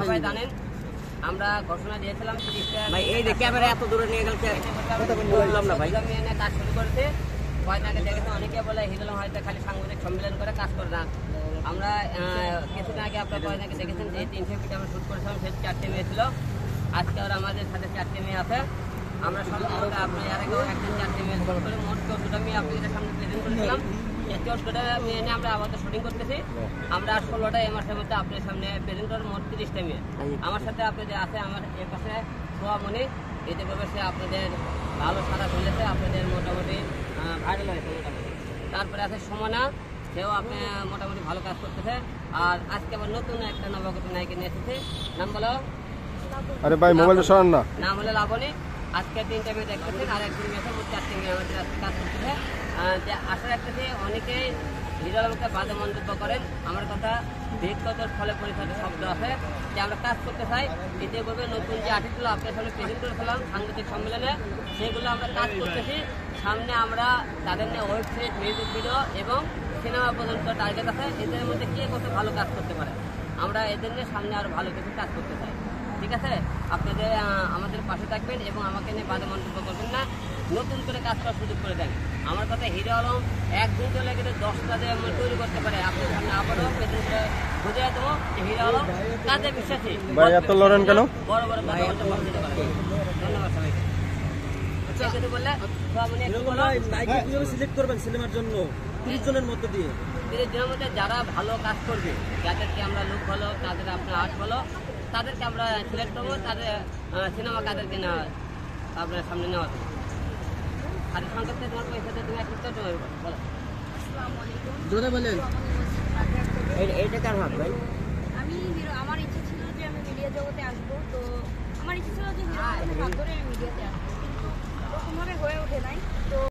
সবাই জানেন আমরা ঘোষণা দিয়েছিলাম এই যে ক্যামেরা এত দূরে নিয়ে গেছে বললাম না ভাই কাজ শুরু করতে কয়েকদিন আগে দেখেছে অনেকে বলে হিরো আলম হয়তো খালি সাংবাদিক সম্মেলন করে কাজ করে না। আমরা কিছুদিন আগে আপনার কয়েকদিন আগে দেখেছেন যে 300 ফিট আমরা শুট করেছিলাম, সে 4টে মেয়ে ছিল। আজকে ওরা আমাদের সাথে 4টে মেয়ে আছে। আমরা সম্পূর্ণ আপনি আর আগেও একদিন 4টে মেয়ে শুট করে মোট 14টা মেয়ে আপনাদের সামনে প্রেজেন্ট করেছিলাম। এই 14টা মেয়ে নিয়ে আমরা আপাতত শুটিং করতেছি। আমরা 16টা এই মাসের মধ্যে আপনার সামনে প্রেজেন্ট করার মোট 30টা মেয়ে। আমার সাথে আপনাদের আছে আমার এর পাশে সোয়ামণি, এতে করে সে আপনাদের ভালো সারা চলেছে, আপনাদের মোটামুটি ভাইরাল হয়েছে মোটামুটি। তারপরে আছে সুমনা, সেও আপনি মোটামুটি ভালো কাজ করতেছে। আর আজকে আবার নতুন একটা নবাগত নায়িকা নিয়ে এসেছে, নাম বলো। আরে ভাই মোবাইলটা সরান না। নাম হলো লাবণী। আজকে 3টে মেয়ে দেখতেছেন আর একদিন মেয়ে মোট 4টে মেয়ে আমাদের আজকে কাজ করতেছে। যে আশা রাখতেছি অনেকেই হিরো আলমকে বাজে মন্তব্য করেন। আমার কথা ব্যক্তিগত ফলে পরিচালিত শব্দ আছে যে আমরা কাজ করতে চাই। দ্বিতীয়ভাবে নতুন যে আর্টিকেল আপনার সামনে প্রেজেন্ট করেছিলাম সাংবাদিক সম্মেলনে, সেগুলো আমরা কাজ করতেছি। সামনে আমরা তাদের নিয়ে ওয়েবসাইট, মিউজিক ভিডিও এবং সিনেমা পর্যন্ত টার্গেট আছে। এদের মধ্যে কে কত ভালো কাজ করতে পারে, আমরা এদের নিয়ে সামনে আরও ভালো কিছু কাজ করতে চাই। ঠিক আছে, আপনাদের আমাদের পাশে থাকবেন এবং আমাকে নিয়ে বাজে মন্তব্য করবেন না, নতুন করে কাজ করার সুযোগ করে দেন। আমার কথা হিরো আলম একদিন চলে গেলে 10টা দিয়ে তৈরি করতে পারে। আপনার সামনে আবারও প্রেজেন্ট করে বুঝিয়ে দেবো যে হিরো আলম কাজে বিশ্বাসী। ভাই এত লড়েন কেন? বড় বড় ধন্যবাদ সবাইকে। বললে সিলেক্ট করবেন সিনেমার জন্য 30 জনের মধ্যে দিয়ে 30 জনের মধ্যে যারা ভালো কাজ করবে, যাদেরকে আমরা লোক ভালো, তাদের আপনার আর্ট ভালো, তাদেরকে আমরা সিলেক্ট করবো। তাদের সিনেমা কাদেরকে না আপনার সামনে নেওয়া হবে। আর সংক্ষেপে তোমার পয়সাতে তুমি একটা বলো। জোরে বলেন। এইটা কার হাত ভাই? আমি আমার ইচ্ছা ছিল যে আমি মিডিয়া জগতে আসবো, তো আমার ইচ্ছা ছিল যে হিরো আলমের হাত ধরে আমি মিডিয়াতে আসবো।